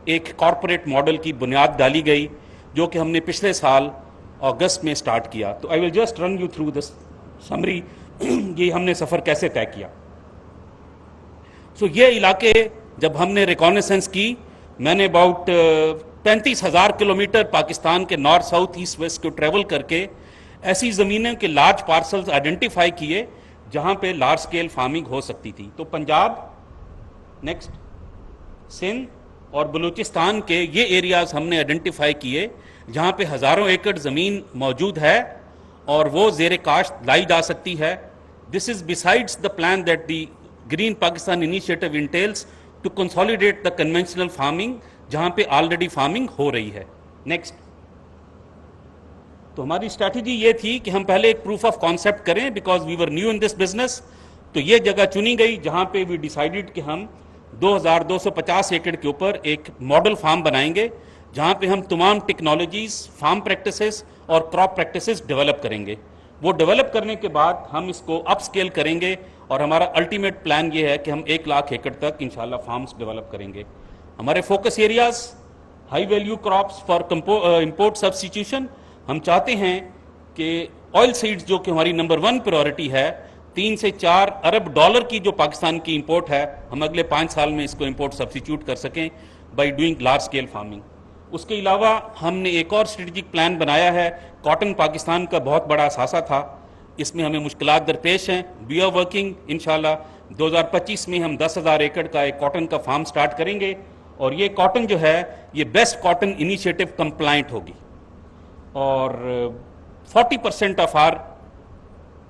ایک corporate model کی بنیاد ڈالی گئی جو کہ ہم نے پچھلے سال اگست میں سٹارٹ کیا. تو I will just run you through this summary یہ ہم نے سفر کیسے طے کیا. سو یہ علاقے جب ہم نے ریکانیسنس کی، میں نے اباؤٹ 35,000 کلومیٹر پاکستان کے نارتھ ساؤتھ ایسٹ ویسٹ کو ٹریول کر کے ایسی زمینوں کے لارج پارسلز آئیڈینٹیفائی کیے جہاں پہ لارج سکیل فارمنگ ہو سکتی تھی. تو پنجاب، نیکسٹ، سندھ اور بلوچستان کے یہ ایریاز ہم نے آئیڈینٹیفائی کیے جہاں پہ ہزاروں ایکڑ زمین موجود ہے اور وہ زیر کاشت لائی جا سکتی ہے. This is besides the plan that the green Pakistan initiative entails to consolidate the conventional farming جہاں پہ آلریڈی فارمنگ ہو رہی ہے. نیکسٹ. تو ہماری اسٹریٹجی یہ تھی کہ ہم پہلے ایک پروف آف کانسیپٹ کریں because we were new in this business. تو یہ جگہ چنی گئی جہاں پہ وی ڈیسائیڈڈ کہ ہم 2,250 ایکڑ کے اوپر ایک ماڈل فارم بنائیں گے جہاں پہ ہم تمام ٹیکنالوجیز، فارم پریکٹسز اور کراپ پریکٹسز ڈیولپ کریں گے. وہ ڈیولپ کرنے کے بعد ہم اس کو اپ اسکیل کریں گے اور ہمارا الٹیمیٹ پلان یہ ہے کہ ہم 1,00,000 ایکڑ تک انشاءاللہ فارمز ڈیولپ کریں گے. ہمارے focus areas, high value crops for import substitution. ہم چاہتے ہیں کہ آئل سیڈز جو کہ ہماری نمبر 1 پریورٹی ہے، 3 سے 4 ارب ڈالر کی جو پاکستان کی امپورٹ ہے، ہم اگلے 5 سال میں اس کو امپورٹ سبسٹیٹیوٹ کر سکیں by doing large scale farming. اس کے علاوہ ہم نے ایک اور اسٹریٹجک پلان بنایا ہے. کاٹن پاکستان کا بہت بڑا اثاثہ تھا، اس میں ہمیں مشکلات درپیش ہیں. وی آر ورکنگ انشاءاللہ 2025 میں ہم 10,000 ایکڑ کا ایک کاٹن کا فارم سٹارٹ کریں گے اور یہ کاٹن جو ہے یہ بیسٹ کاٹن انیشیٹو کمپلائنٹ ہوگی اور 40% of our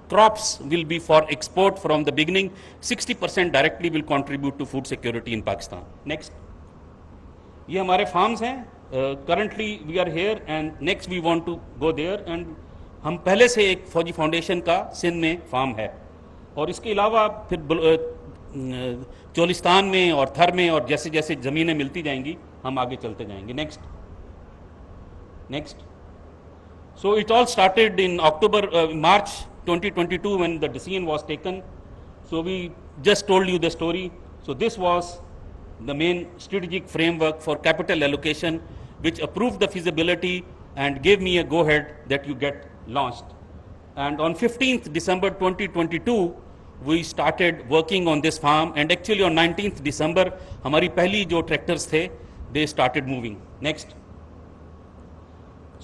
crops will be for export from the beginning. 60% directly will contribute to food security in Pakistan. Next. یہ ہمارے فارمز ہیں. Currently we are here and next we want to go there and ہم پہلے سے ایک فوجی foundation کا سندھ میں فارم ہے اور اس کے علاوہ پھر چولستان میں اور تھر میں اور جیسے جیسے زمینیں ملتی جائیں گی ہم آگے چلتے جائیں گے. Next. So it all started in March 2022 when the decision was taken. So we just told you the story. So this was the main strategic framework for capital allocation which approved the feasibility and gave me a go ahead that you get launched. And on 15th December 2022 we started working on this farm and actually on 19th December ہماری پہلی جو tractors تھے they started moving. Next.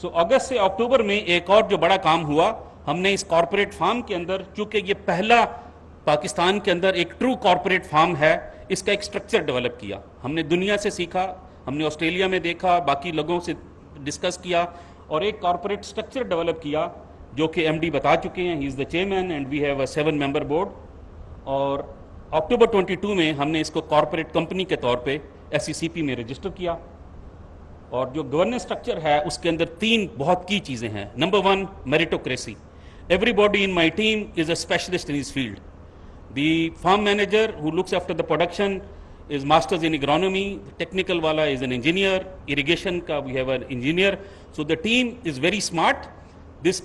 سو اگست سے اکتوبر میں ایک اور جو بڑا کام ہوا، ہم نے اس کارپوریٹ فارم کے اندر، چونکہ یہ پہلا پاکستان کے اندر ایک ٹرو کارپوریٹ فارم ہے، اس کا ایک سٹرکچر ڈیولپ کیا. ہم نے دنیا سے سیکھا، ہم نے آسٹریلیا میں دیکھا، باقی لوگوں سے ڈسکس کیا اور ایک کارپوریٹ سٹرکچر ڈیولپ کیا جو کہ ایم ڈی بتا چکے ہیں. He is the chairman and we have a 7 member board. اور اکتوبر 22 میں ہم نے اس کو کارپوریٹ کمپنی کے طور پہ SECP میں رجسٹر کیا. اور جو گورننس اسٹرکچر ہے اس کے اندر 3 بہت کی چیزیں ہیں. Number 1 meritocracy. Everybody in my team is a specialist in his field. The farm manager who looks after the production is masters in agronomy. Technical والا از این انجینئر. اریگیشن کا we have an engineer. So the team is very smart. This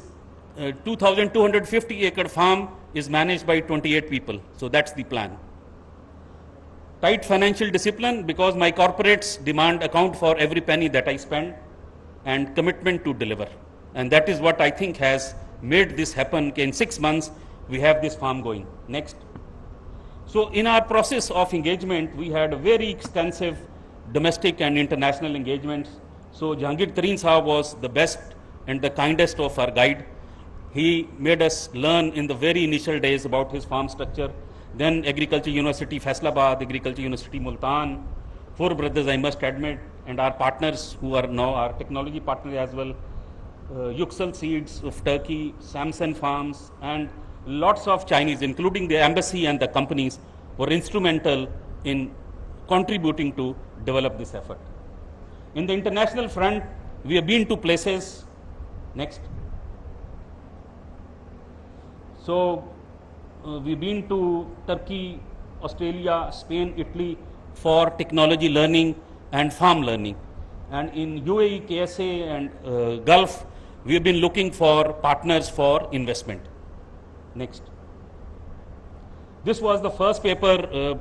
2,250 acre farm is managed by 28 people. So that's the plan. Tight financial discipline because my corporates demand account for every penny that I spend and commitment to deliver. And that is what I think has made this happen. In 6 months we have this farm going. Next. So in our process of engagement we had a very extensive domestic and international engagements. So Jahangir Tareen Sahab was the best and the kindest of our guide. He made us learn in the very initial days about his farm structure. Then Agriculture University Faisalabad, Agriculture University Multan, 4 brothers I must admit, and our partners who are now our technology partners as well, Yuxel Seeds of Turkey, Samson Farms, and lots of Chinese, including the embassy and the companies, were instrumental in contributing to develop this effort. In the international front, we have been to places. Next. So we've been to Turkey, Australia, Spain, Italy for technology learning and farm learning. And in UAE, KSA and Gulf, we have been looking for partners for investment. Next. This was the first paper,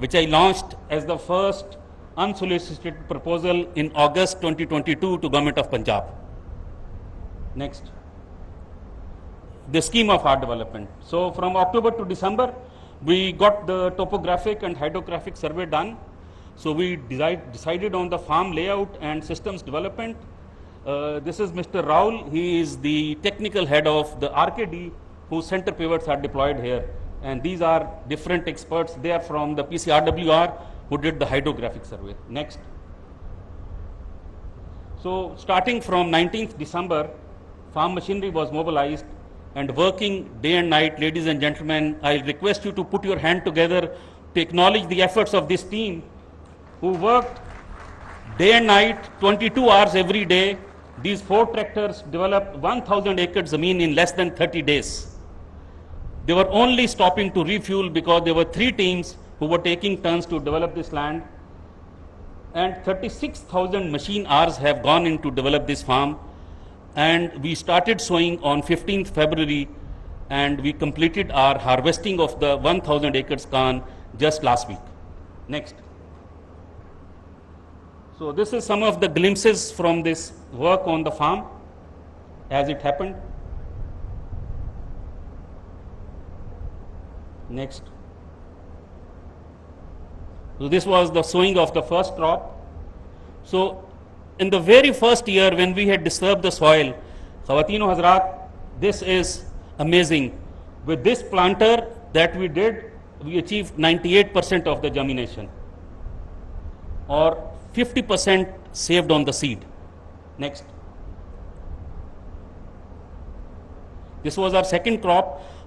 which I launched as the first unsolicited proposal in August 2022 to Government of Punjab. Next, the scheme of our development. So from October to December, we got the topographic and hydrographic survey done. So we decided on the farm layout and systems development. This is Mr. Raul. He is the technical head of the RKD, whose center pivots are deployed here. And these are different experts. They are from the PCRWR, who did the hydrographic survey. Next. So starting from 19th December, farm machinery was mobilized and working day and night. Ladies and gentlemen, I request you to put your hand together to acknowledge the efforts of this team, who worked day and night, 22 hours every day. These 4 tractors developed 1,000 acres zameen in less than 30 days. They were only stopping to refuel because there were 3 teams who were taking turns to develop this land. And 36,000 machine hours have gone in to develop this farm. And we started sowing on 15th February, and we completed our harvesting of the 1,000 acres corn just last week. Next. So this is some of the glimpses from this work on the farm as it happened. Next. So this was the sowing of the first crop. So in the very first year when we had disturbed the soil, Khawatino Hazrat, this is amazing. With this planter that we did, we achieved 98% of the germination, or 50% saved on the seed. Next. This was our second crop.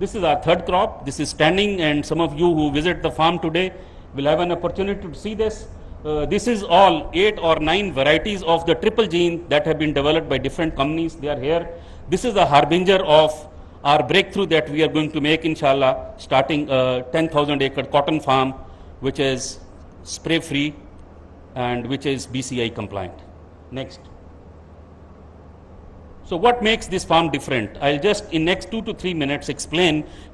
This is our third crop. This is standing, and some of you who visit the farm today will have an opportunity to see this. This is all 8 or 9 varieties of the triple gene that have been developed by different companies. They are here. This is a harbinger of our breakthrough that we are going to make, inshallah, starting a 10,000 acre cotton farm, which is spray free and which is BCI compliant. Next. So what makes this farm different? I'll just in next 2 to 3 minutes explain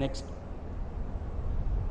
Next.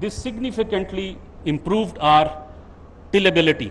this significantly improved our tillability.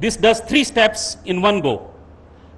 this does 3 steps in one go.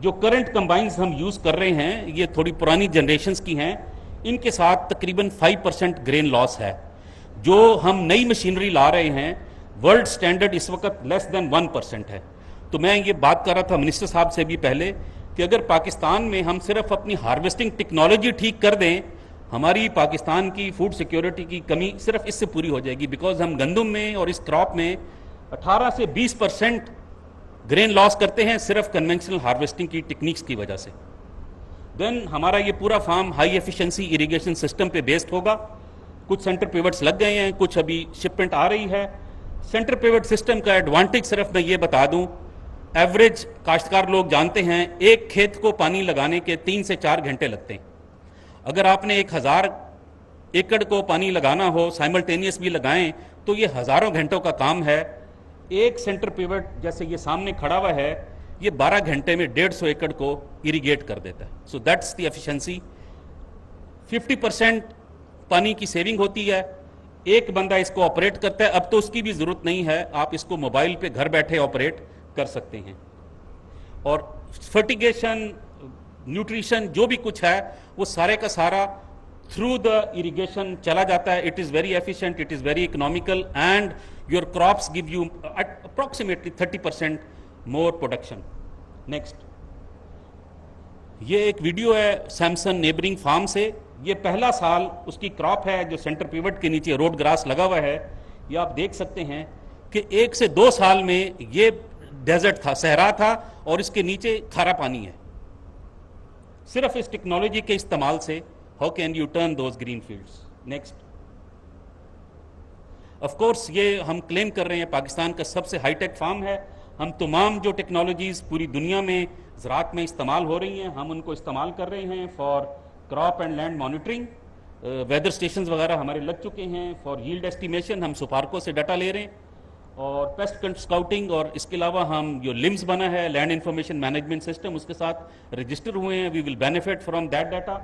جو current combines ہم use کر رہے ہیں یہ تھوڑی پرانی generations کی ہیں, ان کے ساتھ تقریباً 5% گرین لاس ہے. جو ہم نئی مشینری لا رہے ہیں ورلڈ سٹینڈرڈ اس وقت لیس دین 1% ہے. تو میں یہ بات کر رہا تھا منسٹر صاحب سے بھی پہلے کہ اگر پاکستان میں ہم صرف اپنی ہارویسٹنگ ٹیکنالوجی ٹھیک کر دیں, ہماری پاکستان کی فوڈ سیکیورٹی کی کمی صرف اس سے پوری ہو جائے گی, بیکاز ہم گندم میں اور اس کراپ میں 18 سے 20% گرین لاس کرتے ہیں صرف کنونشنل ہارویسٹنگ کی ٹیکنیکس کی وجہ سے. دین ہمارا یہ پورا form high efficiency irrigation system پہ بیسڈ ہوگا. کچھ سینٹر پیوٹس لگ گئے ہیں, کچھ ابھی شپمنٹ آ رہی ہے. سینٹر پیوٹ سسٹم کا ایڈوانٹیج صرف میں یہ بتا دوں, ایوریج کاشتکار لوگ جانتے ہیں ایک کھیت کو پانی لگانے کے 3 سے 4 گھنٹے لگتے ہیں. اگر آپ نے 1000 ایکڑ کو پانی لگانا ہو, سائملٹینیس بھی لگائیں, تو یہ ہزاروں گھنٹوں کا کام ہے. ایک سینٹر پیوٹ جیسے یہ سامنے کھڑا ہوا ہے, یہ 12 گھنٹے میں 150 ایکڑ کو اریگیٹ کر دیتا ہے. So that's the efficiency. 50% پانی کی سیونگ ہوتی ہے. ایک بندہ اس کو آپریٹ کرتا ہے. اب تو اس کی بھی ضرورت نہیں ہے, آپ اس کو موبائل پہ گھر بیٹھے آپریٹ کر سکتے ہیں. اور فرٹیگیشن, نیوٹریشن جو بھی کچھ ہے وہ سارے کا سارا تھرو دا اریگیشن چلا جاتا ہے. It is very efficient, it is very economical, and your crops give you approximately 30% more production. Next, یہ ایک ویڈیو ہے سیمسن نیبرنگ فارم سے. یہ پہلا سال اس کی کراپ ہے جو سینٹر پیوٹ کے نیچے روڈ گراس لگا ہوا ہے. یہ آپ دیکھ سکتے ہیں کہ 1 سے 2 سال میں یہ ڈیزرٹ تھا, صحرا تھا, اور اس کے نیچے کھارا پانی ہے. صرف اس ٹیکنالوجی کے استعمال سے how can you turn those green fields. Next, of course یہ ہم کلیم کر رہے ہیں پاکستان کا سب سے ہائی ٹیک فارم ہے. ہم تمام جو ٹیکنالوجیز پوری دنیا میں زراعت میں استعمال ہو رہی ہیں ہم ان کو استعمال کر رہے ہیں for crop and land monitoring. Weather stations وغیرہ ہمارے لگ چکے ہیں. فار ییلڈ ایسٹیمیشن ہم سپارکو سے ڈاٹا لے رہے ہیں, اور پیسٹ اسکاؤٹنگ, اور اس کے علاوہ ہم جو لمز بنا ہے لینڈ انفارمیشن مینجمنٹ سسٹم اس کے ساتھ رجسٹر ہوئے ہیں. We will benefit from that data,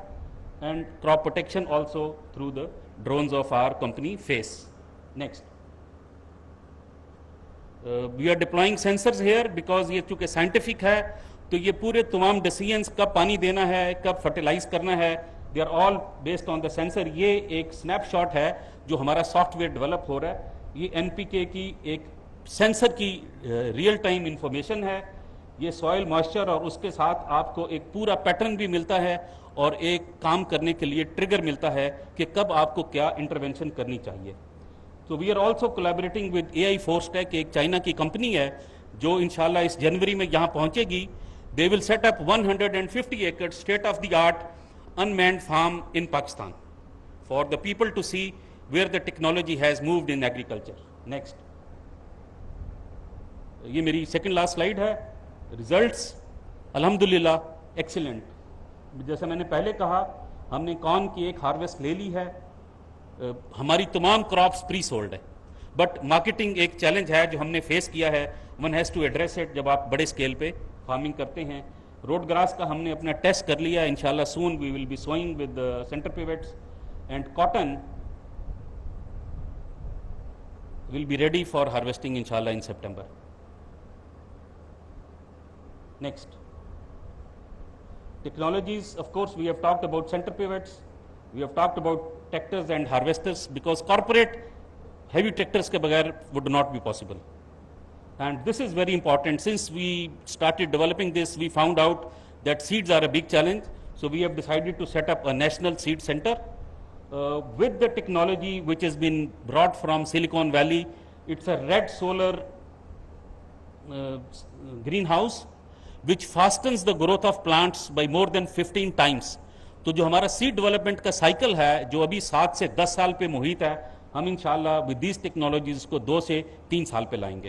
and crop protection also through the drones of our company face. Next, we are deploying sensors here because یہ چونکہ سائنٹیفک ہے تو یہ پورے تمام ڈیسیجنس کب پانی دینا ہے, کب فرٹیلائز کرنا ہے, they are all based on the sensor. یہ ایک سنیپ شاٹ ہے جو ہمارا سافٹ ویئر ڈیولپ ہو رہا ہے. یہ NPK کی ایک سینسر کی ریئل ٹائم انفارمیشن ہے. یہ سوائل موئسچر اور اس کے ساتھ آپ کو ایک پورا پیٹرن بھی ملتا ہے اور ایک کام کرنے کے لیے ٹریگر ملتا ہے کہ کب آپ کو کیا انٹرونشن کرنی چاہیے. تو we are also collaborating with AI Forstek, ایک چائنا کی کمپنی ہے جو انشاءاللہ اس جنوری میں یہاں پہنچے گی. They will set up 150 acre state of the art unmanned farm in Pakistan for the people to see where the technology has moved in agriculture. Next, یہ میری سیکنڈ لاسٹ سلائیڈ ہے. ریزلٹس الحمدللہ ایکسیلنٹ. جیسا میں نے پہلے کہا ہم نے کارن کی ایک ہارویسٹ لے لی ہے, ہماری تمام کراپس پری سولڈ ہے, بٹ مارکیٹنگ ایک چیلنج ہے جو ہم نے فیس کیا ہے. One has to address it جب آپ بڑے اسکیل پہ فارمنگ کرتے ہیں. روڈ گراس کا ہم نے اپنا ٹیسٹ کر لیا, انشاءاللہ soon we will be sowing with centre pivots, and cotton will be ready for harvesting انشاءاللہ in September. Next, technologies. Of course we have talked about centre pivots, we have talked about tractors and harvesters, because corporate heavy tractors کے بغیر would not be possible. And this is very important. Since we started developing this, we found out that seeds are a big challenge. So we have decided to set up a national seed center with the technology which has been brought from Silicon Valley. It's a red solar greenhouse which fastens the growth of plants by more than 15 times. تو جو ہمارا sad development کا cycle ہے جو ابھی 7 سے 10 سال پہ محیط ہے, ہم انشاءاللہ with these technologies کو 2 سے 3 سال پہ لائیں گے.